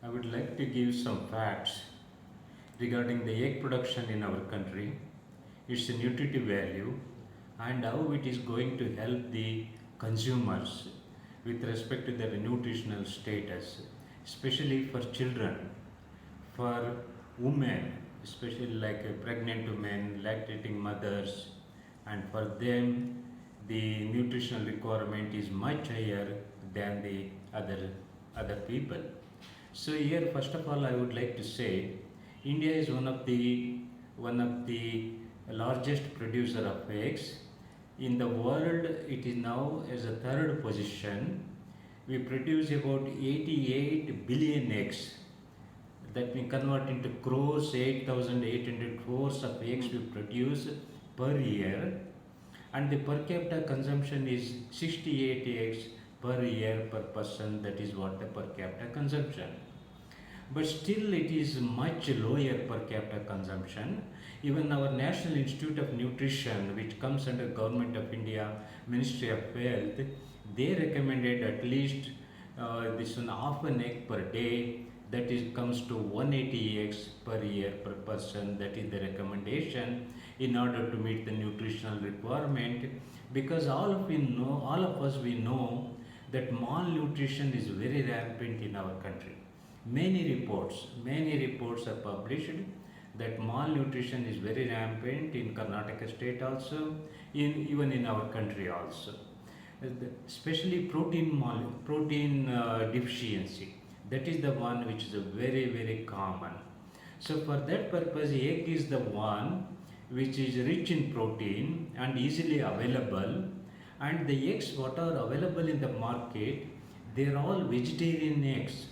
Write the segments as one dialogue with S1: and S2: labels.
S1: I would like to give some facts regarding the egg production in our country, its nutritive value, and how it is going to help the consumers with respect to their nutritional status, especially for children, for women, especially like pregnant women, lactating mothers, and for them the nutritional requirement is much higher than the other people. So here, first of all, I would like to say, India is one of the largest producer of eggs in the world. It is now as a third position. We produce about 88 billion eggs. That we convert into crores, 8,800 crores of eggs we produce per year, and the per capita consumption is 68 eggs per year per person. That is what the per capita consumption, but still it is much lower per capita consumption. Even our National Institute of Nutrition, which comes under Government of India, Ministry of Health, they recommended at least this one half an egg per day. That is comes to 180 eggs per year per person. That is the recommendation in order to meet the nutritional requirement. Because all of us we know that malnutrition is very rampant in our country. Many reports are published that malnutrition is very rampant in Karnataka state also, even in our country also. Especially protein deficiency. That is the one which is a very common. So for that purpose, egg is the one which is rich in protein and easily available. And the eggs what are available in the market, they are all vegetarian eggs.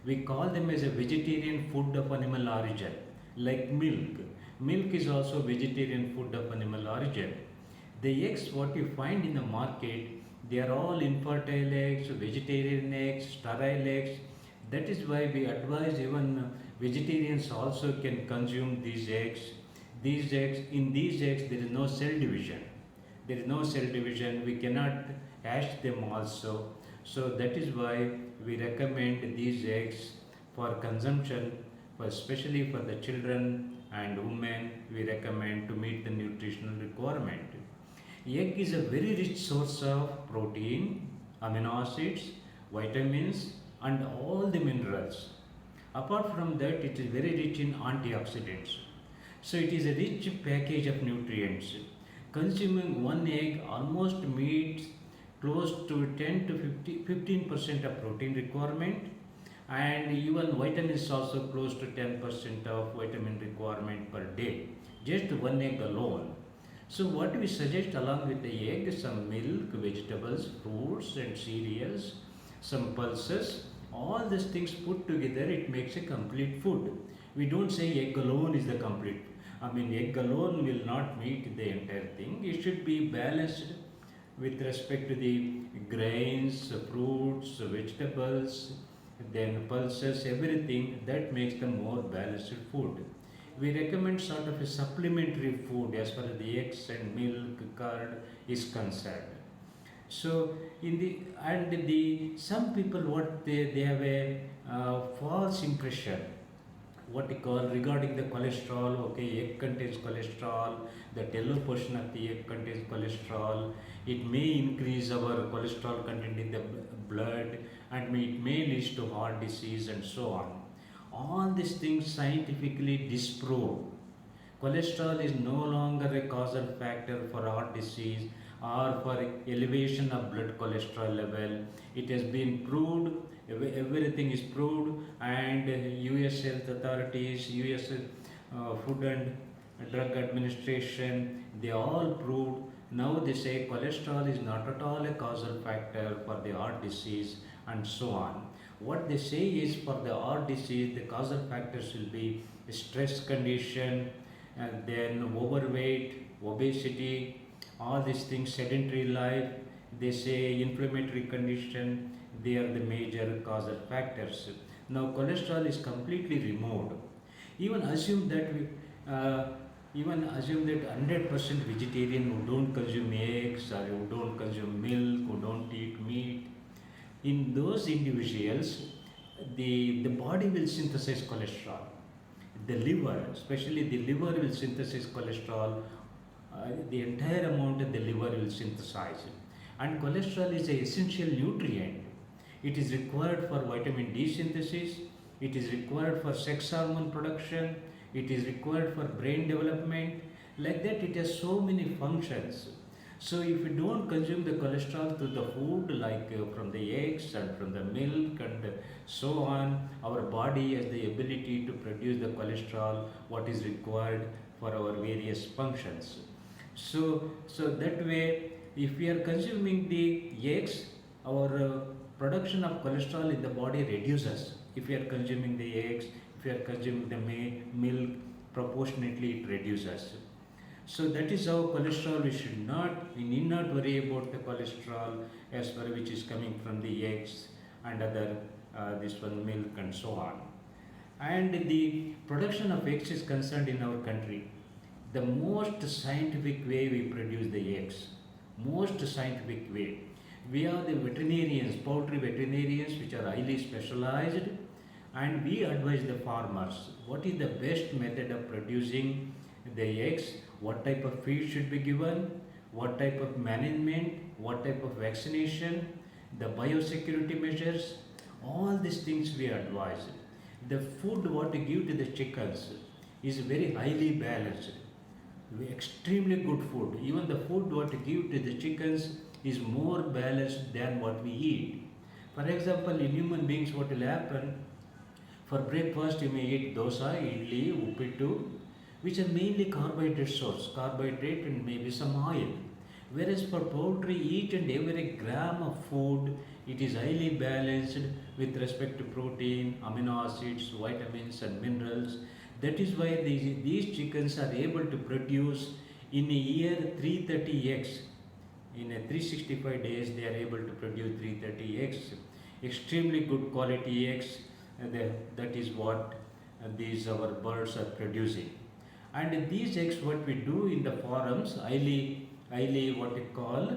S1: We call them as a vegetarian food of animal origin, like milk. Milk is also vegetarian food of animal origin. The eggs what you find in the market, they are all infertile eggs, vegetarian eggs, sterile eggs. That is why we advise even vegetarians also can consume these eggs. In these eggs, there is no cell division. There is no cell division. We cannot hatch them also. So that is why we recommend these eggs for consumption, especially for the children and women. We recommend to meet the nutritional requirement. Egg is a very rich source of protein, amino acids, vitamins, and all the minerals. Apart from that, it is very rich in antioxidants. So it is a rich package of nutrients. Consuming one egg almost meets close to 10 to 15% of protein requirement, and even vitamins also close to 10% of vitamin requirement per day. Just one egg alone. So what we suggest along with the egg, some milk, vegetables, fruits and cereals, some pulses, all these things put together, it makes a complete food. We don't say egg alone is the complete. Egg alone will not meet the entire thing. It should be balanced with respect to the grains, fruits, vegetables, then pulses, everything that makes the more balanced food. We recommend sort of a supplementary food as far as the eggs and milk, curd is concerned. So some people they have a false impression what we call regarding the cholesterol. Okay, egg contains cholesterol, the yellow portion of the egg contains cholesterol. It may increase our cholesterol content in the blood, and it may lead to heart disease and so on. All these things scientifically disproved. Cholesterol is no longer a causal factor for heart disease or for elevation of blood cholesterol level. It has been proved, everything is proved, and US health authorities, US Food and Drug Administration, they all proved. Now they say cholesterol is not at all a causal factor for the heart disease and so on. What they say is for the heart disease, the causal factors will be stress condition, and then overweight, obesity, all these things, sedentary life. They say inflammatory condition, they are the major causal factors. Now cholesterol is completely removed. Even assume that 100% vegetarian who don't consume eggs or who don't consume milk, who don't eat meat. In those individuals, the body will synthesize cholesterol. The liver, especially the liver, will synthesize cholesterol. The entire amount of the liver will synthesize. And cholesterol is an essential nutrient. It is required for vitamin D synthesis. It is required for sex hormone production. It is required for brain development. Like that, it has so many functions. So if we don't consume the cholesterol through the food, like from the eggs and from the milk and so on, our body has the ability to produce the cholesterol what is required for our various functions. So that way, if we are consuming the eggs, our production of cholesterol in the body reduces. If we are consuming the eggs, if we are consuming the milk, proportionately it reduces. So that is how cholesterol we need not worry about the cholesterol as far which is coming from the eggs and other this one milk and so on. And the production of eggs is concerned in our country. The most scientific way we produce the eggs, most scientific way. We are the veterinarians, poultry veterinarians, which are highly specialized, and we advise the farmers what is the best method of producing the eggs, what type of feed should be given, what type of management, what type of vaccination, the biosecurity measures, all these things we advise. The food what we give to the chickens is very highly balanced, extremely good food. Even the food what we give to the chickens is more balanced than what we eat. For example, in human beings, what will happen? For breakfast, you may eat dosa, idli, uppittu, which are mainly carbohydrate source, carbohydrate and maybe some oil. Whereas for poultry, each and every gram of food, it is highly balanced with respect to protein, amino acids, vitamins and minerals. That is why these chickens are able to produce in a year 330 eggs. In a 365 days, they are able to produce 330 eggs. Extremely good quality eggs. That is what these our birds are producing. And these eggs, what we do in the farms, highly what we call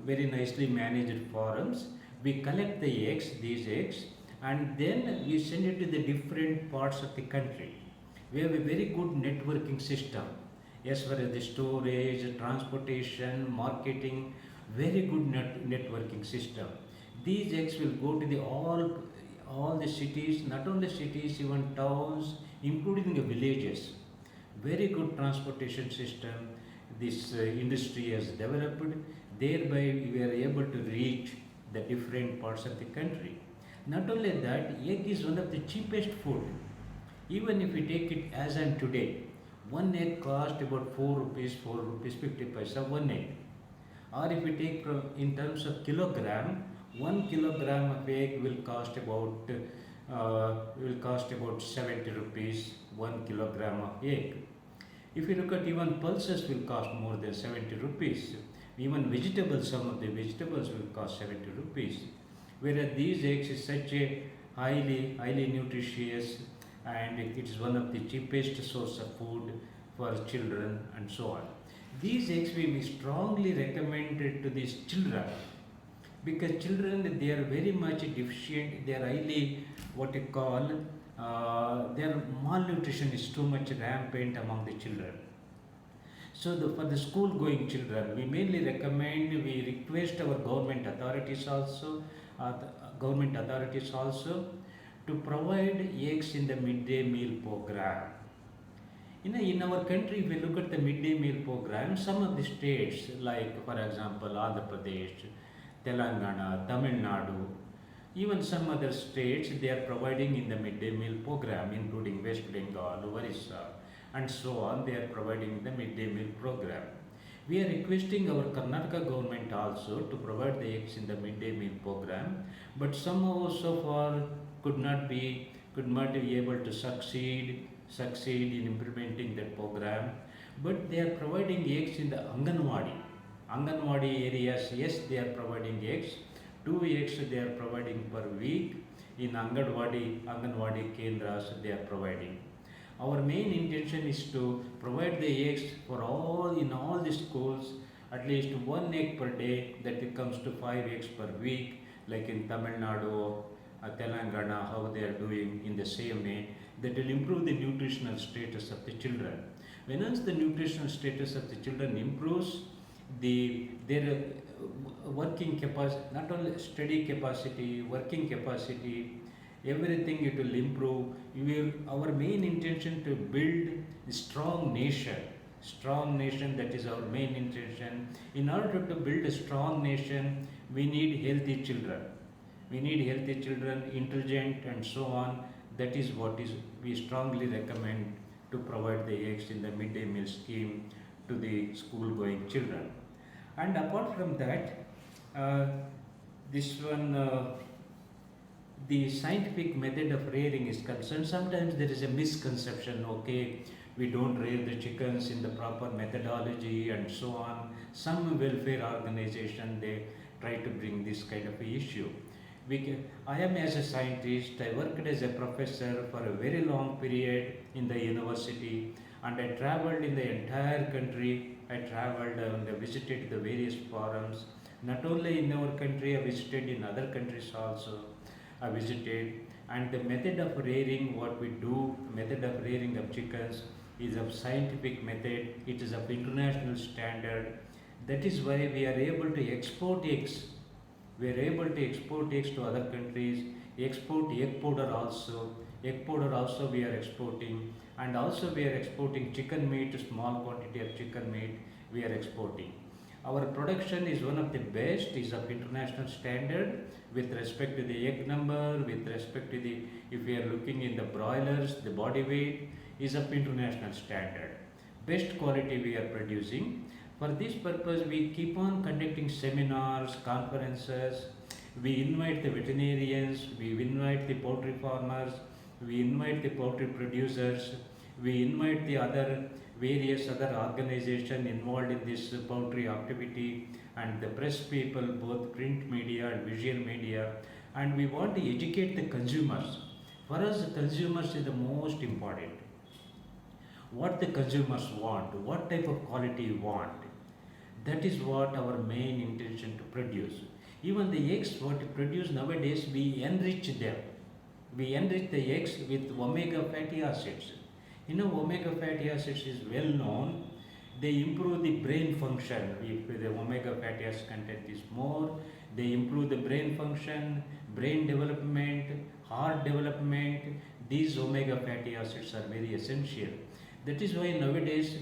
S1: very nicely managed farms, we collect the eggs, these eggs, and then we send it to the different parts of the country. We have a very good networking system as far as the storage, transportation, marketing, very good networking system. These eggs will go to the all the cities, not only cities, even towns, including the villages. Very good transportation system this industry has developed. Thereby, we are able to reach the different parts of the country. Not only that, egg is one of the cheapest food. Even if we take it as on today, one egg cost about 4 rupees 50 paisa, one egg. Or if we take in terms of kilogram, 1 kilogram of egg will cost about 70 rupees, 1 kilogram of egg. If you look at even pulses will cost more than 70 rupees. Even vegetables, some of the vegetables will cost 70 rupees. Whereas these eggs is such a highly nutritious, and it is one of the cheapest source of food for children and so on. These eggs we strongly recommend it to these children, because children, they are very much deficient, they are highly what you call their malnutrition is too much rampant among the children. So for the school going children, we mainly recommend, we request our government authorities also to provide eggs in the midday meal program. In our country, if we look at the midday meal program, some of the states, like for example, Andhra Pradesh, Telangana, Tamil Nadu, even some other states, they are providing in the midday meal program, including West Bengal, Orissa, and so on. They are providing the midday meal program. We are requesting our Karnataka government also to provide the eggs in the midday meal program, but somehow so far could not be able to succeed in implementing that program. But they are providing eggs in the Anganwadi areas. Yes, they are providing eggs. 2 eggs they are providing per week. In Anganwadi Kendras they are providing. Our main intention is to provide the eggs for in all the schools, at least 1 egg per day. That comes to 5 eggs per week, like in Tamil Nadu Telangana, how they are doing in the same way, that will improve the nutritional status of the children. Once the nutritional status of the children improves, their working capacity, not only study capacity, working capacity, everything it will improve. Our main intention to build a strong nation, that is our main intention. In order to build a strong nation, we need healthy children. We need healthy children, intelligent and so on. That is what is we strongly recommend to provide the eggs in the midday meal scheme to the school going children. And apart from that, uh, this one, the scientific method of rearing is concerned, sometimes there is a misconception, okay, we don't rear the chickens in the proper methodology and so on. Some welfare organization, they try to bring this kind of issue. I am as a scientist, I worked as a professor for a very long period in the university, and I traveled in the entire country. I traveled and I visited the various forums, not only in our country, I visited in other countries also. I visited, and the method of rearing, what we do, method of rearing of chickens is of scientific method, it is of international standard. That is why we are able to export eggs. We are able to export eggs to other countries, export egg powder also. Egg powder also we are exporting, and also we are exporting chicken meat, small quantity of chicken meat we are exporting. Our production is one of the best, is of international standard with respect to the egg number, with respect to the, if we are looking in the broilers, the body weight is of international standard. Best quality we are producing. For this purpose, we keep on conducting seminars, conferences. We invite the veterinarians, we invite the poultry farmers, we invite the poultry producers, we invite the various other organizations involved in this poultry activity, and the press people, both print media and visual media, and we want to educate the consumers. For us, the consumers is the most important. What the consumers want, what type of quality you want, that is what our main intention to produce. Even the eggs what we produce nowadays, we enrich them. We enrich the eggs with omega fatty acids. You know, omega fatty acids is well known. They improve the brain function. If the omega fatty acid content is more, they improve the brain function, brain development, heart development. These omega fatty acids are very essential. That is why nowadays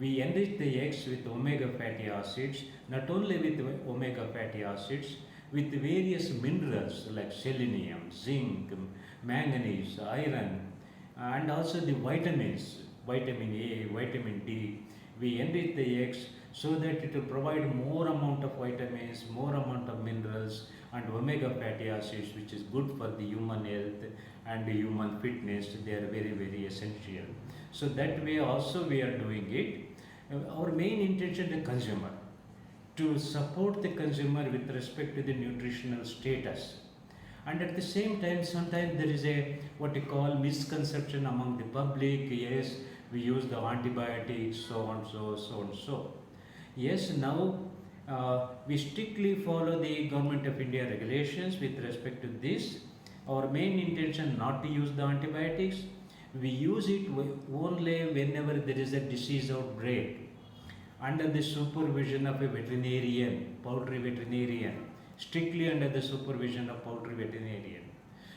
S1: we enrich the eggs with omega fatty acids, not only with omega fatty acids, with various minerals like selenium, zinc, manganese, iron, and also the vitamins, vitamin A, vitamin D. We enrich the eggs so that it will provide more amount of vitamins, more amount of minerals, and omega fatty acids, which is good for the human health and the human fitness. They are very, very essential. So that way also we are doing it. Our main intention the consumer, to support the consumer with respect to the nutritional status. And at the same time, sometimes there is a what you call misconception among the public. Yes, we use the antibiotics, so on, so. Yes, now we strictly follow the Government of India regulations with respect to this. Our main intention not to use the antibiotics. We use it only whenever there is a disease outbreak, under the supervision of a veterinarian, poultry veterinarian, strictly under the supervision of poultry veterinarian.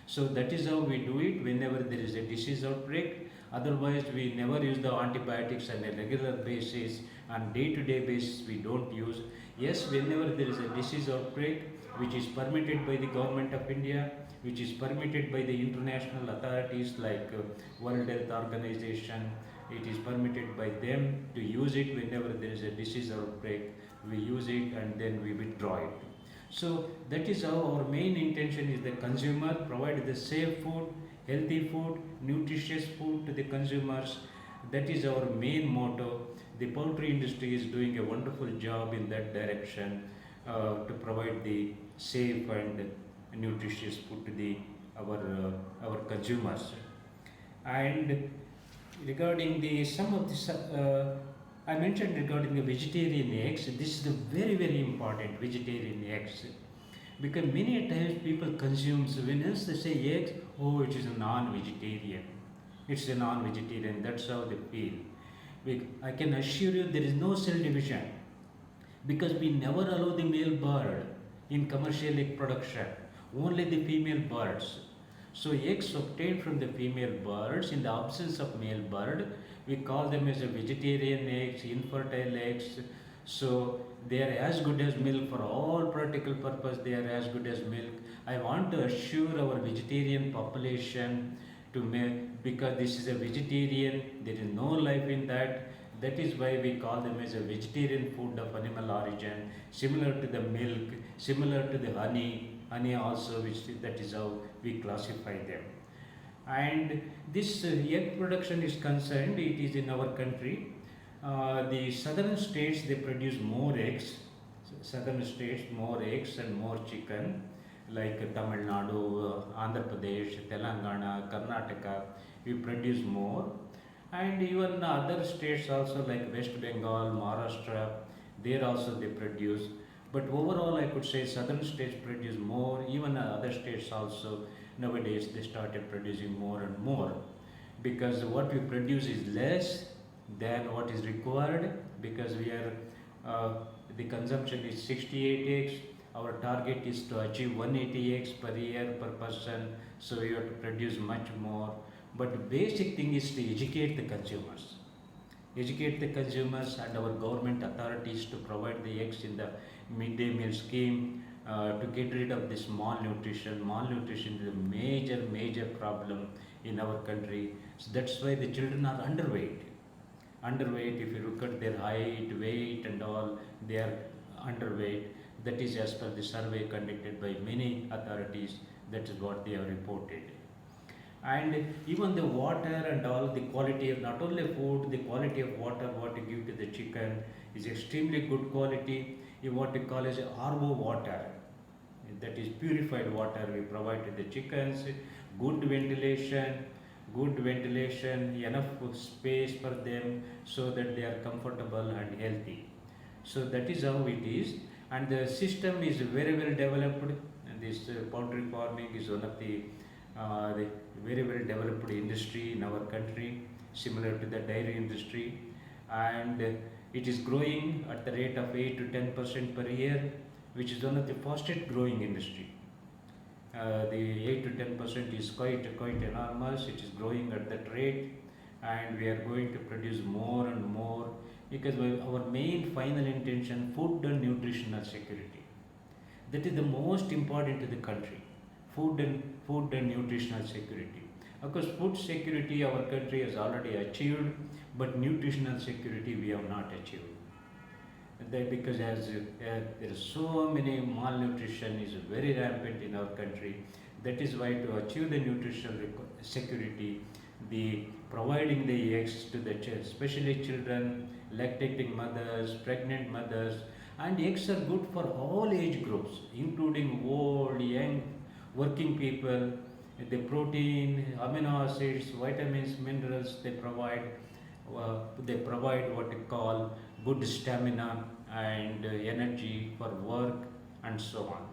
S1: So that is how we do it whenever there is a disease outbreak. Otherwise, we never use the antibiotics on a regular basis, on day-to-day basis we don't use. Yes, whenever there is a disease outbreak which is permitted by the Government of India, which is permitted by the international authorities like World Health Organization, it is permitted by them to use it whenever there is a disease outbreak. We use it and then we withdraw it. So that is how our main intention is the consumer, provide the safe food, healthy food, nutritious food to the consumers. That is our main motto. The poultry industry is doing a wonderful job in that direction to provide the safe and nutritious food to the our consumers. And regarding the some of the I mentioned regarding the vegetarian eggs. This is the very, very important vegetarian eggs. Because many times people consume, so when else they say eggs, oh, it is a non-vegetarian. It's a non-vegetarian. That's how they feel. I can assure you there is no cell division because we never allow the male bird in commercial egg production, only the female birds. So eggs obtained from the female birds in the absence of male bird, we call them as a vegetarian eggs, infertile eggs. So they are as good as milk for all practical purpose. They are as good as milk. I want to assure our vegetarian population to make, because this is a vegetarian, there is no life in that. That is why we call them as a vegetarian food of animal origin, similar to the milk, similar to the honey also, which that is how we classify them. And this egg production is concerned, it is in our country. The southern states they produce more eggs. Southern states more eggs and more chicken, like Tamil Nadu, Andhra Pradesh, Telangana, Karnataka. We produce more, and even other states also like West Bengal, Maharashtra. There also they produce. But overall, I could say southern states produce more. Even other states also nowadays they started producing more and more, because what we produce is less than what is required, because we are the consumption is 68 eggs. Our target is to achieve 180 eggs per year per person, so we have to produce much more. But the basic thing is to educate the consumers. Educate the consumers and our government authorities to provide the eggs in the midday meal scheme, to get rid of this malnutrition. Malnutrition is a major problem in our country. So that's why the children are underweight. Underweight, if you look at their height, weight, and all, they are underweight. That is as per the survey conducted by many authorities. That is what they have reported. And even the water and all, the quality of not only food, the quality of water what you give to the chicken is extremely good quality. In what we call as RO water, that is purified water we provide to the chickens. Good ventilation, enough space for them so that they are comfortable and healthy. So that is how it is, and the system is very well developed. And this poultry farming is one of the very well developed industry in our country, similar to the dairy industry, and it is growing at the rate of 8 to 10% per year, which is one of the fastest growing industry. The 8 to 10% is quite enormous. It is growing at that rate, and we are going to produce more and more, because our main final intention, food and nutritional security. That is the most important to the country. Food and nutritional security. Of course, food security our country has already achieved, but nutritional security we have not achieved. Because as there are so many malnutrition is very rampant in our country. That is why to achieve the nutritional security, the providing the eggs to the especially children, lactating mothers, pregnant mothers, and eggs are good for all age groups, including old, young, working people. The protein, amino acids, vitamins, minerals they provide what we call good stamina and energy for work and so on.